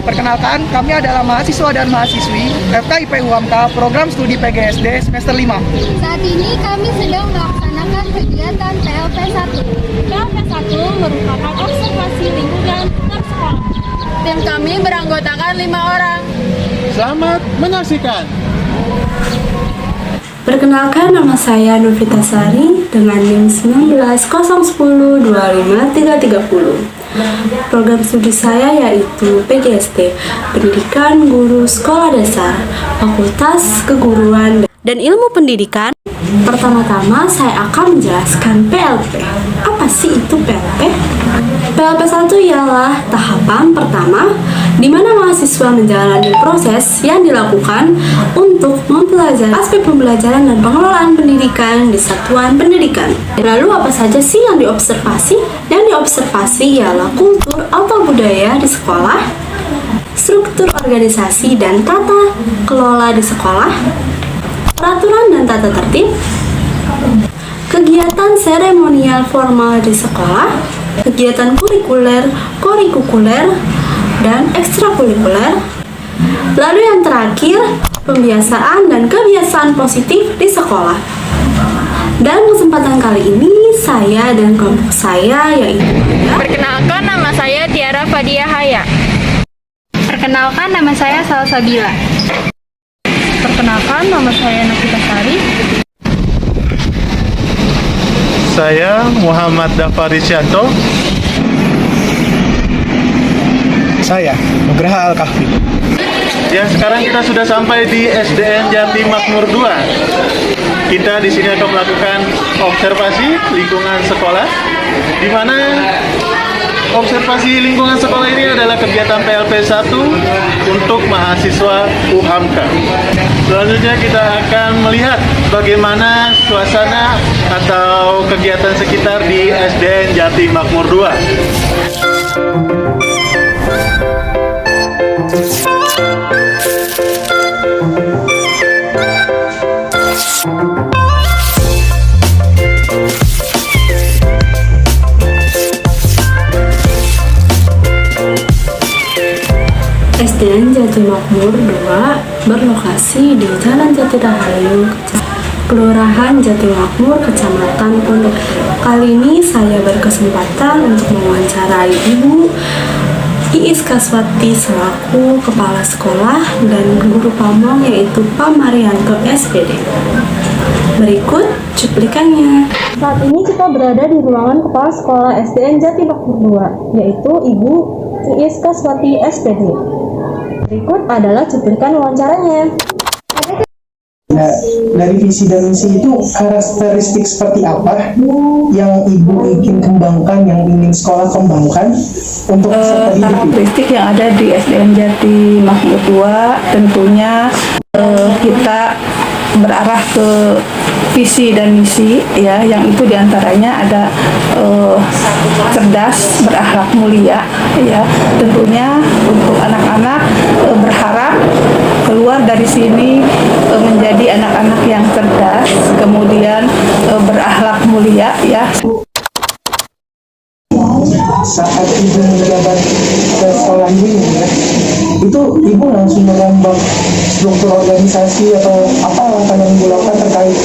Perkenalkan, kami adalah mahasiswa dan mahasiswi FKIP UHAMKA Program Studi PGSD semester 5. Saat ini kami sedang melaksanakan kegiatan PLP 1. PLP 1 merupakan observasi lingkungan dan sekolah. Tim kami beranggotakan 5 orang. Selamat menyaksikan. Perkenalkan, nama saya Novita Sari dengan NIM 1901025330. Program studi saya yaitu PGSD, Pendidikan Guru Sekolah Dasar, Fakultas Keguruan dan Ilmu Pendidikan. Pertama-tama saya akan menjelaskan PLP. Apa sih itu PLP? PLP 1 ialah tahapan pertama di mana mahasiswa menjalani proses yang dilakukan untuk mempelajari aspek pembelajaran dan pengelolaan pendidikan di satuan pendidikan. Lalu apa saja sih yang diobservasi? Yang diobservasi ialah kultur atau budaya di sekolah, struktur organisasi dan tata kelola di sekolah, peraturan dan tata tertib, kegiatan seremonial formal di sekolah, kegiatan kurikuler, korikuler, dan ekstrakurikuler. Lalu yang terakhir, pembiasaan dan kebiasaan positif di sekolah. Dalam kesempatan kali ini, saya dan kelompok saya yaitu Perkenalkan, nama saya Tiara Fadia Haya. Perkenalkan, nama saya Salsabila. Perkenalkan, nama saya Novita Sari. Saya Muhammad Dafarisyanto. Saya, Nugraha Al-Kahfi. Ya, sekarang kita sudah sampai di SDN Jati Makmur 2. Kita di sini akan melakukan observasi lingkungan sekolah, di mana observasi lingkungan sekolah ini adalah kegiatan PLP 1 untuk mahasiswa UHAMKA. Selanjutnya kita akan melihat bagaimana suasana atau kegiatan sekitar di SDN Jati Makmur 2. SDN Jati Makmur 2 berlokasi di Jalan Jati Rahayu, Kelurahan Jati Makmur, Kecamatan Pondok. Kali ini saya berkesempatan untuk mewawancarai Ibu Iis Kaswati selaku Kepala Sekolah dan Guru Pamong yaitu Pak Marianto SPD. Berikut cuplikannya. Saat ini kita berada di ruangan Kepala Sekolah SDN Jati Makmur 2, yaitu Ibu Iis Kaswati SPD. Berikut adalah cuplikan wawancaranya. Nah, dari visi dan misi itu karakteristik seperti apa yang Ibu ingin kembangkan, yang ingin sekolah kembangkan untuk peserta didik? Karakteristik yang ada di SDN Jati Makmur 2 tentunya kita berarah ke visi dan misi ya, yang itu diantaranya ada cerdas, berakhlak mulia ya. Tentunya untuk anak-anak berharap keluar dari sini menjadi anak-anak yang cerdas, kemudian berakhlak mulia ya. Saat Ibu menjabat ke sekolah ini ya, itu Ibu langsung merambah struktur organisasi atau apa langkah yang Ibu lakukan terkait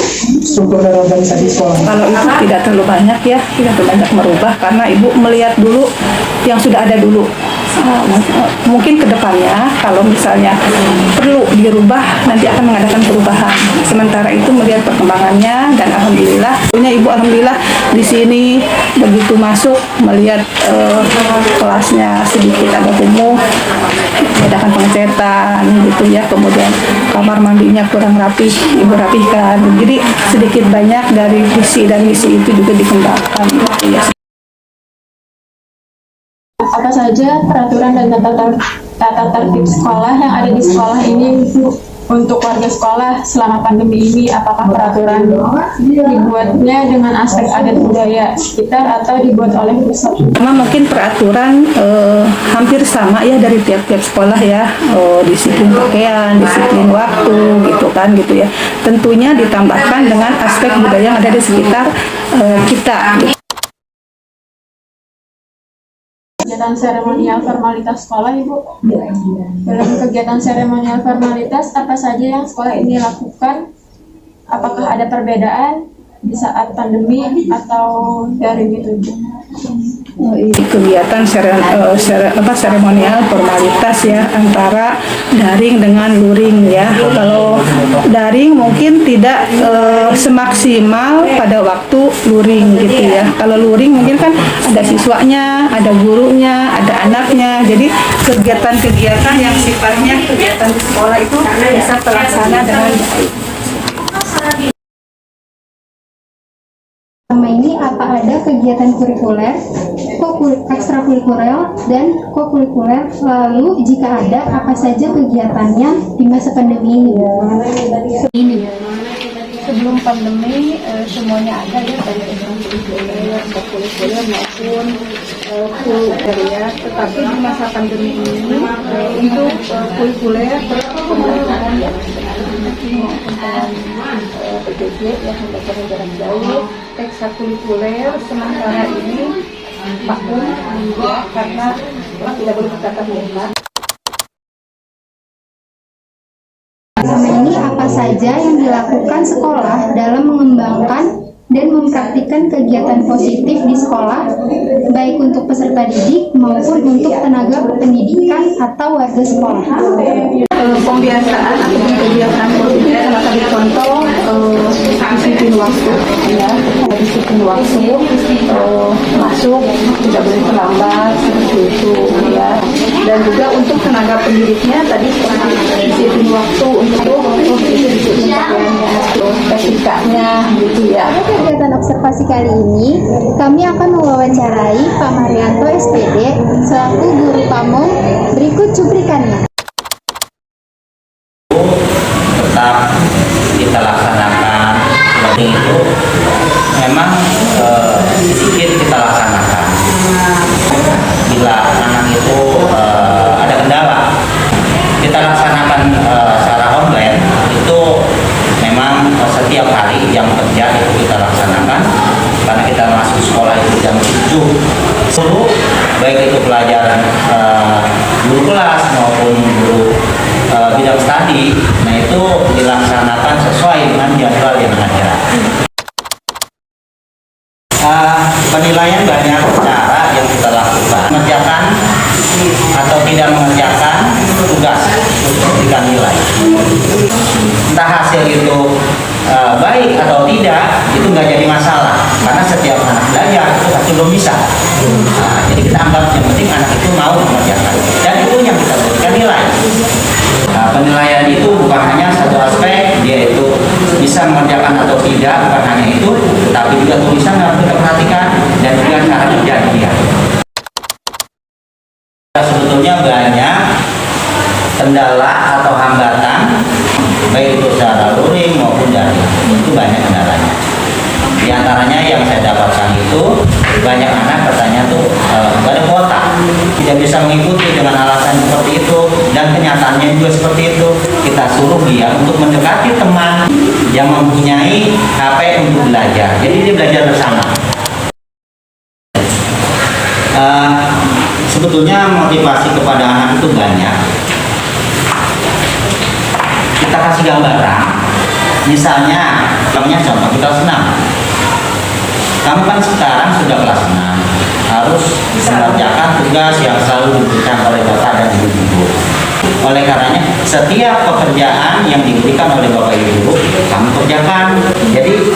struktur dan organisasi sekolah? Kalau itu tidak terlalu banyak ya, tidak terlalu banyak merubah karena Ibu melihat dulu yang sudah ada dulu. Mungkin kedepannya kalau misalnya perlu dirubah nanti akan mengadakan perubahan. Sementara itu melihat perkembangannya dan alhamdulillah, Ibu alhamdulillah di sini begitu masuk melihat kelasnya sedikit agak kumuh, adakan pengecetan gitu ya, kemudian kamar mandinya kurang rapi, Ibu rapihkan. Jadi sedikit banyak dari visi dan misi itu juga dikembangkan gitu ya. Apa saja peraturan dan tata tertib sekolah yang ada di sekolah ini, Bu, untuk warga sekolah selama pandemi ini? Apakah peraturan dibuatnya dengan aspek adat budaya sekitar atau dibuat oleh pusat? Mungkin peraturan hampir sama ya dari tiap-tiap sekolah ya, disiplin pakaian, disiplin waktu gitu kan gitu ya. Tentunya ditambahkan dengan aspek budaya yang ada di sekitar kita. kegiatan seremonial formalitas sekolah, Ibu. Dalam kegiatan seremonial formalitas, apa saja yang sekolah ini lakukan? Apakah ada perbedaan di saat pandemi atau daring itu, Bu? Kegiatan seremonial formalitas ya, antara daring dengan luring ya. Kalau daring mungkin tidak semaksimal pada waktu luring gitu ya. Kalau luring mungkin kan ada siswanya, ada gurunya, ada anaknya. Jadi kegiatan-kegiatan yang sifatnya kegiatan di sekolah itu bisa terlaksana dengan baik. Selama ini apa ada kegiatan kurikuler, ekstrakurikuler, dan kokurikuler? Lalu jika ada, apa saja kegiatannya di masa pandemi ini? Sebelum pandemi semuanya ada ya, baik ekstrakurikuler, kokurikuler maupun kurikuler ya. Tetapi di masa pandemi ini untuk kurikuler pembelajaran ya PJJ yang pembelajaran jarak jauh, ekstrakurikuler sementara ini vakum ya, karena tidak boleh bertatap muka. Selama ini apa saja yang dilakukan sekolah dalam mengembangkan dan mempraktikkan kegiatan positif di sekolah, baik untuk peserta didik maupun untuk tenaga pendidikan atau warga sekolah? Pembiasaan atau kegiatan positif adalah tadi contoh disiplin waktu ya, disiplin waktu masuk tidak boleh terlambat seperti itu ya, dan juga untuk tenaga pendidiknya tadi disiplin waktu untuk disiplin pakaiannya, terus etikanya gitu ya. Kegiatan observasi kali ini kami akan mewawancarai Pak Marianto SPD selaku guru pamong. Berikut cuplikannya. Tetap kita laksanakan. Jadi itu memang sedikit kita laksanakan. Bila anak itu ada kendala, kita laksanakan secara online. Itu memang setiap hari jam kerja itu kita laksanakan, karena kita masuk sekolah itu jam 7 dulu, baik itu pelajaran guru kelas maupun guru bidang studi. Nah itu dilaksanakan sesuai dengan jadwal yang ada. Penilaian banyak cara yang kita lakukan, mengerjakan atau tidak mengerjakan tugas untuk diberikan nilai. Entah hasil itu baik atau tidak, itu nggak jadi masalah, karena setiap anak belajar itu pasti belum bisa. Jadi kita anggap yang penting anak itu mau mengerjakan, dan itu yang kita berikan nilai. Penilaian itu bukan hanya satu aspek, dia itu bisa mengerjakan atau tidak, bukan hanya itu, tapi juga tulisan harus kita perhatikan, dan juga cara kerja dia. Sebetulnya banyak kendala atau hambatan, baik itu secara luring maupun daring, itu banyak kendalanya. Di antaranya yang saya dapatkan itu banyak anak katanya tuh nggak ada kuota, tidak bisa mengikuti dengan alasan seperti itu, dan kenyataannya juga seperti itu. Kita suruh dia untuk mendekati teman yang mempunyai HP untuk belajar, jadi dia belajar bersama. Sebetulnya motivasi kepada anak itu banyak. Kita kasih gambaran, misalnya contoh kita kelas 6. Kamu kan sekarang sudah kelas 6, harus mengerjakan tugas yang selalu diberikan oleh Bapak dan Ibu. Oleh karenanya, setiap pekerjaan yang diberikan oleh Bapak Ibu, kamu kerjakan. Jadi,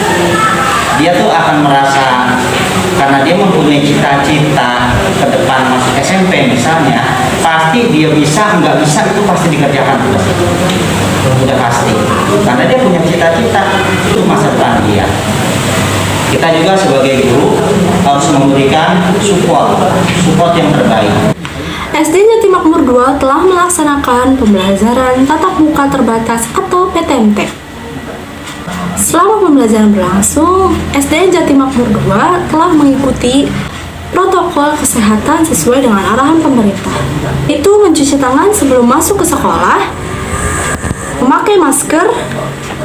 dia tuh akan merasa, karena dia mempunyai cita-cita ke depan masuk SMP misalnya, pasti dia bisa, nggak bisa itu pasti dikerjakan tugas itu. Udah pasti, karena dia punya cita-cita, itu masa depan dia. Kita juga sebagai guru harus memberikan support yang terbaik. SD Jati Makmur 2 telah melaksanakan pembelajaran tatap muka terbatas atau PTMT. Selama pembelajaran berlangsung, SD Jati Makmur 2 telah mengikuti protokol kesehatan sesuai dengan arahan pemerintah. Itu mencuci tangan sebelum masuk ke sekolah, memakai masker,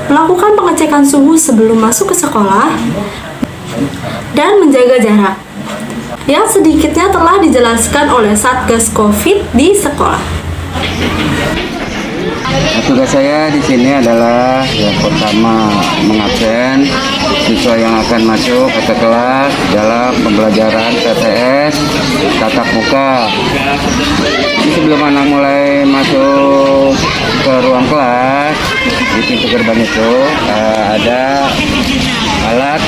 melakukan pengecekan suhu sebelum masuk ke sekolah, dan menjaga jarak. yang sedikitnya telah dijelaskan oleh Satgas COVID di sekolah. Tugas saya di sini adalah yang pertama mengabsen siswa yang akan masuk ke kelas dalam pembelajaran PTS tatap muka. Jadi sebelum anak mulai masuk ke ruang kelas di pintu gerbang itu ada alat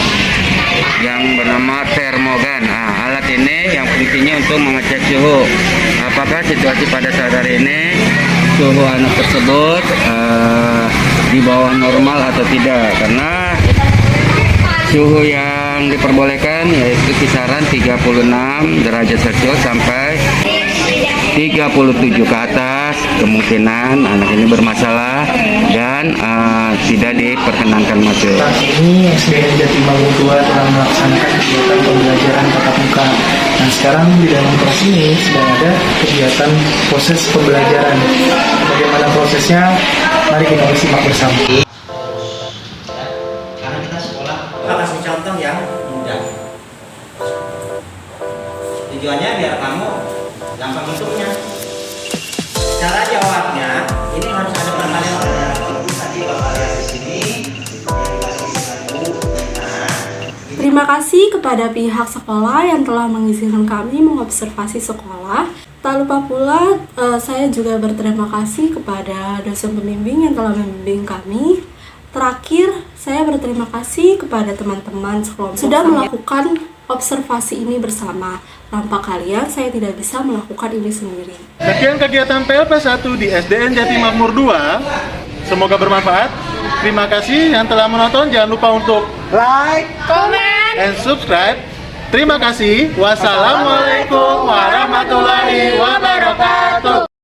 yang bernama termogan. Nah, alat ini yang fungsinya untuk mengecek suhu. Apakah situasi pada saat hari ini suhu anak tersebut di bawah normal atau tidak, karena suhu yang diperbolehkan yaitu kisaran 36 derajat Celcius sampai 37 ke atas. Kemungkinan anak ini bermasalah dan tidak diperkenankan masuk. Saat ini SDN Jatimbangun 2 telah melaksanakan kegiatan pembelajaran tatap muka. Nah, sekarang di dalam kelas ini sedang ada kegiatan proses pembelajaran. Bagaimana prosesnya? Mari kita simak bersama. Karena kita sekolah kasih contoh yang mudah. Tujuannya biar kamu gampang untuknya. Cara jawabnya ini harus ada perkalian. Tadi Bapak lihat di sini. Terima kasih kepada pihak sekolah yang telah mengizinkan kami mengobservasi sekolah. Tak lupa pula, saya juga berterima kasih kepada dosen pembimbing yang telah membimbing kami. Terakhir, saya berterima kasih kepada teman-teman sekelompok sudah melakukan observasi ini bersama. Tanpa kalian, saya tidak bisa melakukan ini sendiri. Sekian kegiatan PLP 1 di SDN Jatimbangun 2. Semoga bermanfaat. Terima kasih yang telah menonton. Jangan lupa untuk Like, and subscribe. Terima kasih. Wassalamualaikum warahmatullahi wabarakatuh.